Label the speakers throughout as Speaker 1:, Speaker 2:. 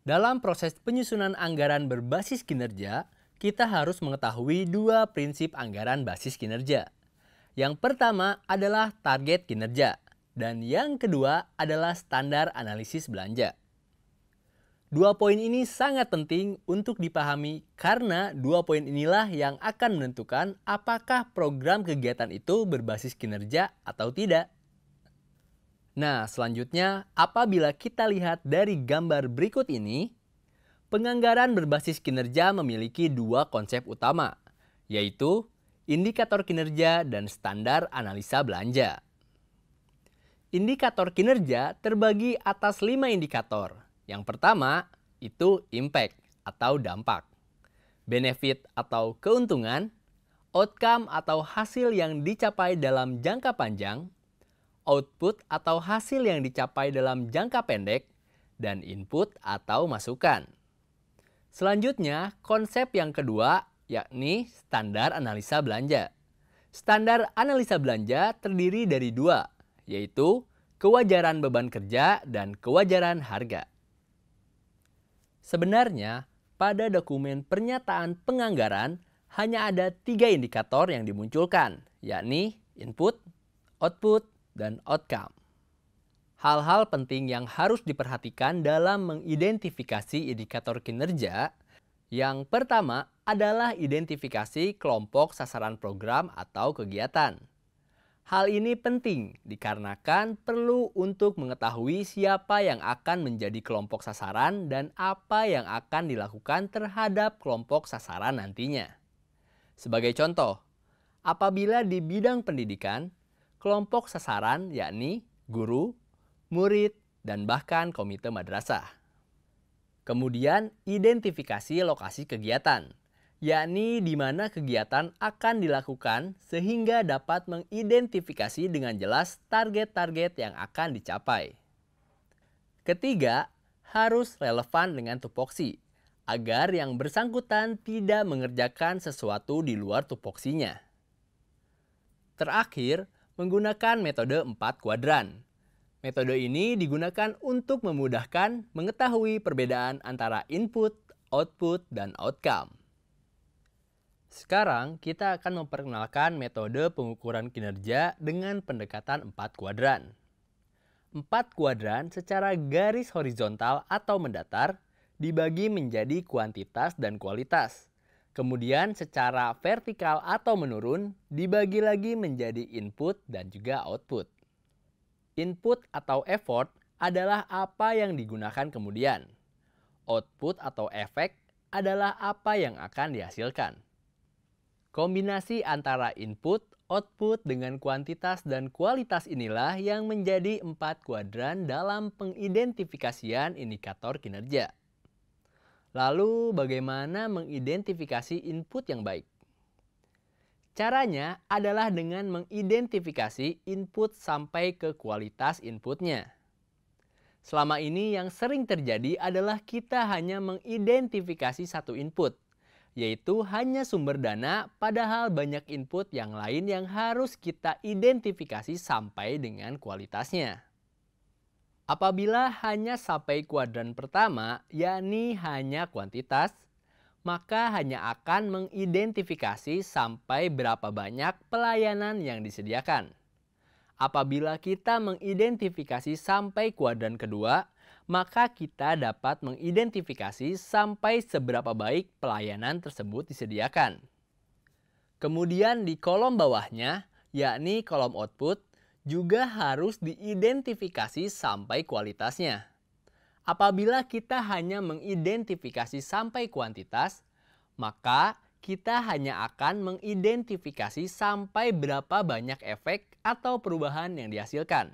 Speaker 1: Dalam proses penyusunan anggaran berbasis kinerja, kita harus mengetahui dua prinsip anggaran basis kinerja. Yang pertama adalah target kinerja, dan yang kedua adalah standar analisis belanja. Dua poin ini sangat penting untuk dipahami karena dua poin inilah yang akan menentukan apakah program kegiatan itu berbasis kinerja atau tidak. Nah, selanjutnya apabila kita lihat dari gambar berikut ini, penganggaran berbasis kinerja memiliki dua konsep utama, yaitu indikator kinerja dan standar analisa belanja. Indikator kinerja terbagi atas 5 indikator. Yang pertama, itu impact atau dampak, benefit atau keuntungan, outcome atau hasil yang dicapai dalam jangka panjang, output atau hasil yang dicapai dalam jangka pendek, dan input atau masukan. Selanjutnya, konsep yang kedua yakni standar analisa belanja. Standar analisa belanja terdiri dari dua, yaitu kewajaran beban kerja dan kewajaran harga. Sebenarnya, pada dokumen pernyataan penganggaran hanya ada 3 indikator yang dimunculkan, yakni input, output, dan outcome. Hal-hal penting yang harus diperhatikan dalam mengidentifikasi indikator kinerja, yang pertama adalah identifikasi kelompok sasaran program atau kegiatan. Hal ini penting dikarenakan perlu untuk mengetahui siapa yang akan menjadi kelompok sasaran dan apa yang akan dilakukan terhadap kelompok sasaran nantinya. Sebagai contoh, apabila di bidang pendidikan, kelompok sasaran yakni guru, murid, dan bahkan komite madrasah. Kemudian, identifikasi lokasi kegiatan, yakni di mana kegiatan akan dilakukan sehingga dapat mengidentifikasi dengan jelas target-target yang akan dicapai. Ketiga, harus relevan dengan tupoksi, agar yang bersangkutan tidak mengerjakan sesuatu di luar tupoksinya. Terakhir, menggunakan metode 4 kuadran. Metode ini digunakan untuk memudahkan mengetahui perbedaan antara input, output, dan outcome. Sekarang kita akan memperkenalkan metode pengukuran kinerja dengan pendekatan 4 kuadran. 4 kuadran secara garis horizontal atau mendatar dibagi menjadi kuantitas dan kualitas. Kemudian secara vertikal atau menurun dibagi lagi menjadi input dan juga output. Input atau effort adalah apa yang digunakan kemudian. Output atau efek adalah apa yang akan dihasilkan. Kombinasi antara input, output dengan kuantitas dan kualitas inilah yang menjadi 4 kuadran dalam pengidentifikasian indikator kinerja. Lalu bagaimana mengidentifikasi input yang baik? Caranya adalah dengan mengidentifikasi input sampai ke kualitas inputnya. Selama ini yang sering terjadi adalah kita hanya mengidentifikasi satu input, yaitu hanya sumber dana, padahal banyak input yang lain yang harus kita identifikasi sampai dengan kualitasnya. Apabila hanya sampai kuadran pertama, yakni hanya kuantitas, maka hanya akan mengidentifikasi sampai berapa banyak pelayanan yang disediakan. Apabila kita mengidentifikasi sampai kuadran kedua, maka kita dapat mengidentifikasi sampai seberapa baik pelayanan tersebut disediakan. Kemudian di kolom bawahnya, yakni kolom output, juga harus diidentifikasi sampai kualitasnya. Apabila kita hanya mengidentifikasi sampai kuantitas, maka kita hanya akan mengidentifikasi sampai berapa banyak efek atau perubahan yang dihasilkan.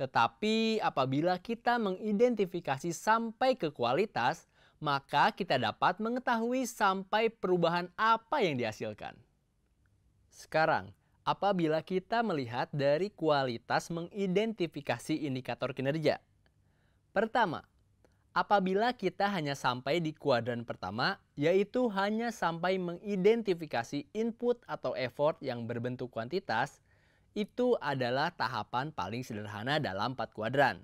Speaker 1: Tetapi apabila kita mengidentifikasi sampai ke kualitas, maka kita dapat mengetahui sampai perubahan apa yang dihasilkan. Sekarang, apabila kita melihat dari kualitas mengidentifikasi indikator kinerja. Pertama, apabila kita hanya sampai di kuadran pertama, yaitu hanya sampai mengidentifikasi input atau effort yang berbentuk kuantitas, itu adalah tahapan paling sederhana dalam 4 kuadran.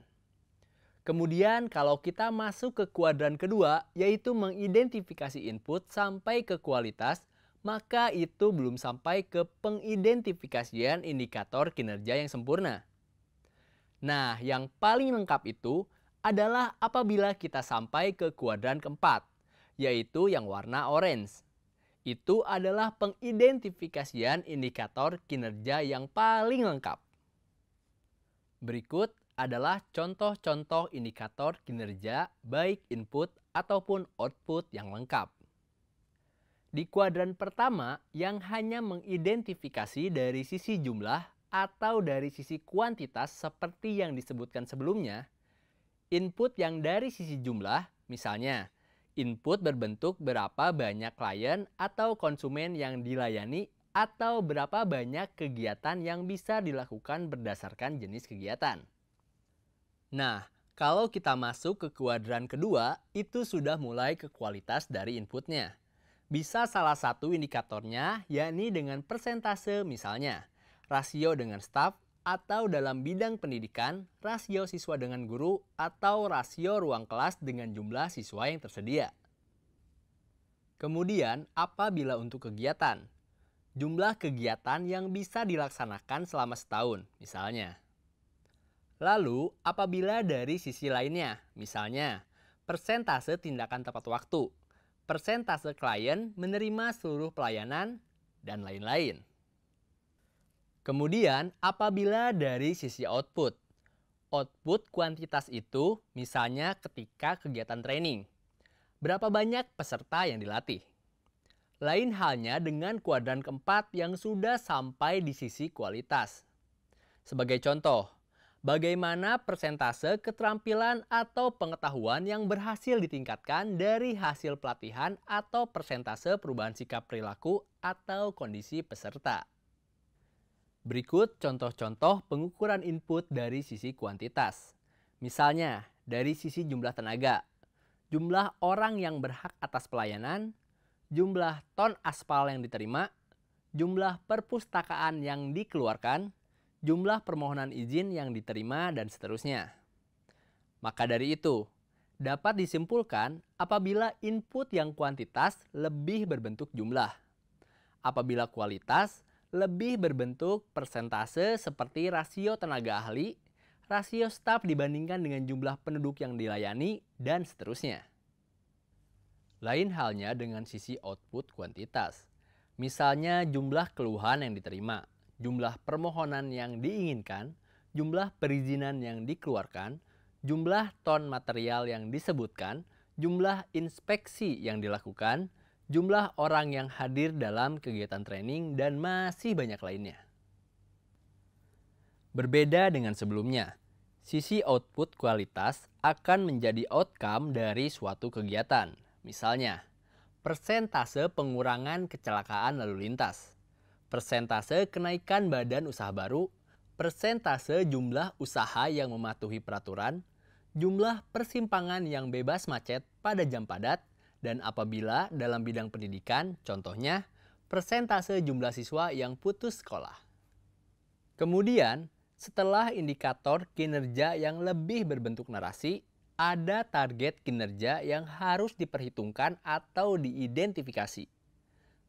Speaker 1: Kemudian kalau kita masuk ke kuadran kedua, yaitu mengidentifikasi input sampai ke kualitas, maka itu belum sampai ke pengidentifikasian indikator kinerja yang sempurna. Nah, yang paling lengkap itu adalah apabila kita sampai ke kuadran keempat, yaitu yang warna orange. Itu adalah pengidentifikasian indikator kinerja yang paling lengkap. Berikut adalah contoh-contoh indikator kinerja baik input ataupun output yang lengkap. Di kuadran pertama yang hanya mengidentifikasi dari sisi jumlah atau dari sisi kuantitas seperti yang disebutkan sebelumnya, input yang dari sisi jumlah, misalnya input berbentuk berapa banyak klien atau konsumen yang dilayani atau berapa banyak kegiatan yang bisa dilakukan berdasarkan jenis kegiatan. Nah, kalau kita masuk ke kuadran kedua, itu sudah mulai ke kualitas dari inputnya. Bisa salah satu indikatornya yakni dengan persentase, misalnya rasio dengan staf, atau dalam bidang pendidikan, rasio siswa dengan guru, atau rasio ruang kelas dengan jumlah siswa yang tersedia. Kemudian, apabila untuk kegiatan, jumlah kegiatan yang bisa dilaksanakan selama setahun, misalnya. Lalu, apabila dari sisi lainnya, misalnya persentase tindakan tepat waktu, persentase klien menerima seluruh pelayanan, dan lain-lain. Kemudian, apabila dari sisi output, output kuantitas itu misalnya ketika kegiatan training, berapa banyak peserta yang dilatih. Lain halnya dengan kuadran keempat yang sudah sampai di sisi kualitas. Sebagai contoh, bagaimana persentase keterampilan atau pengetahuan yang berhasil ditingkatkan dari hasil pelatihan atau persentase perubahan sikap perilaku atau kondisi peserta. Berikut contoh-contoh pengukuran input dari sisi kuantitas. Misalnya, dari sisi jumlah tenaga, jumlah orang yang berhak atas pelayanan, jumlah ton aspal yang diterima, jumlah perpustakaan yang dikeluarkan, jumlah permohonan izin yang diterima, dan seterusnya. Maka dari itu, dapat disimpulkan apabila input yang kuantitas lebih berbentuk jumlah. Apabila kualitas lebih berbentuk persentase seperti rasio tenaga ahli, rasio staf dibandingkan dengan jumlah penduduk yang dilayani, dan seterusnya. Lain halnya dengan sisi output kuantitas. Misalnya jumlah keluhan yang diterima, jumlah permohonan yang diinginkan, jumlah perizinan yang dikeluarkan, jumlah ton material yang disebutkan, jumlah inspeksi yang dilakukan, jumlah orang yang hadir dalam kegiatan training, dan masih banyak lainnya. Berbeda dengan sebelumnya, sisi output kualitas akan menjadi outcome dari suatu kegiatan. Misalnya, persentase pengurangan kecelakaan lalu lintas, persentase kenaikan badan usaha baru, persentase jumlah usaha yang mematuhi peraturan, jumlah persimpangan yang bebas macet pada jam padat, dan apabila dalam bidang pendidikan, contohnya persentase jumlah siswa yang putus sekolah. Kemudian, setelah indikator kinerja yang lebih berbentuk narasi, ada target kinerja yang harus diperhitungkan atau diidentifikasi.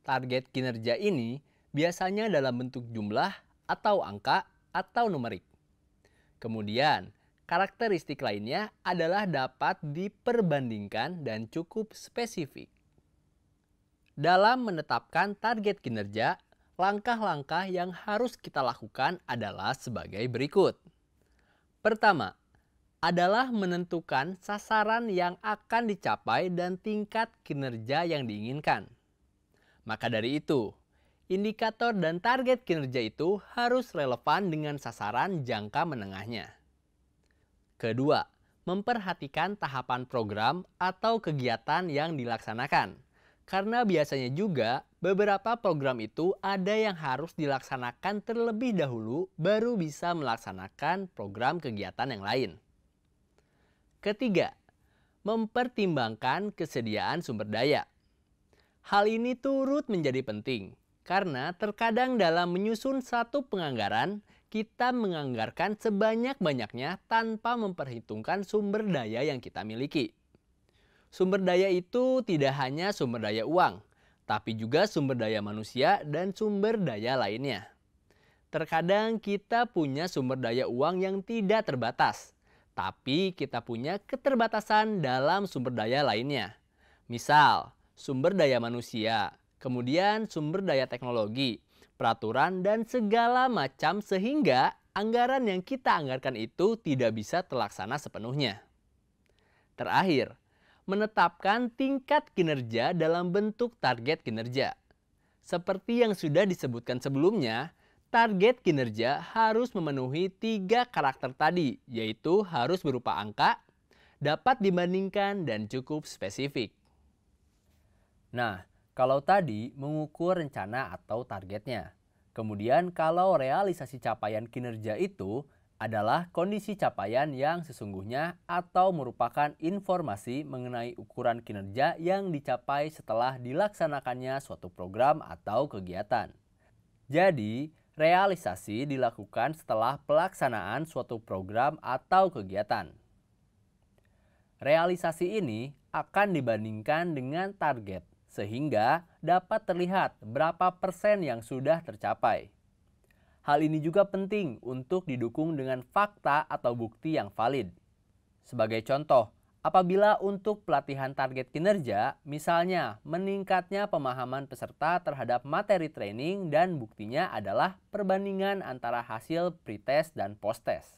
Speaker 1: Target kinerja ini biasanya dalam bentuk jumlah atau angka atau numerik. Kemudian, karakteristik lainnya adalah dapat diperbandingkan dan cukup spesifik. Dalam menetapkan target kinerja, langkah-langkah yang harus kita lakukan adalah sebagai berikut. Pertama, adalah menentukan sasaran yang akan dicapai dan tingkat kinerja yang diinginkan. Maka dari itu, indikator dan target kinerja itu harus relevan dengan sasaran jangka menengahnya. Kedua, memperhatikan tahapan program atau kegiatan yang dilaksanakan. Karena biasanya juga beberapa program itu ada yang harus dilaksanakan terlebih dahulu baru bisa melaksanakan program kegiatan yang lain. Ketiga, mempertimbangkan kesediaan sumber daya. Hal ini turut menjadi penting karena terkadang dalam menyusun satu penganggaran, kita menganggarkan sebanyak-banyaknya tanpa memperhitungkan sumber daya yang kita miliki. Sumber daya itu tidak hanya sumber daya uang, tapi juga sumber daya manusia dan sumber daya lainnya. Terkadang kita punya sumber daya uang yang tidak terbatas, tapi kita punya keterbatasan dalam sumber daya lainnya. Misal, sumber daya manusia, kemudian sumber daya teknologi, peraturan, dan segala macam sehingga anggaran yang kita anggarkan itu tidak bisa terlaksana sepenuhnya. Terakhir, menetapkan tingkat kinerja dalam bentuk target kinerja. Seperti yang sudah disebutkan sebelumnya, target kinerja harus memenuhi 3 karakter tadi, yaitu harus berupa angka, dapat dibandingkan, dan cukup spesifik. Nah, kalau tadi mengukur rencana atau targetnya. Kemudian kalau realisasi capaian kinerja itu adalah kondisi capaian yang sesungguhnya atau merupakan informasi mengenai ukuran kinerja yang dicapai setelah dilaksanakannya suatu program atau kegiatan. Jadi, realisasi dilakukan setelah pelaksanaan suatu program atau kegiatan. Realisasi ini akan dibandingkan dengan target, sehingga dapat terlihat berapa persen yang sudah tercapai. Hal ini juga penting untuk didukung dengan fakta atau bukti yang valid. Sebagai contoh, apabila untuk pelatihan target kinerja, misalnya meningkatnya pemahaman peserta terhadap materi training dan buktinya adalah perbandingan antara hasil pretest dan posttest.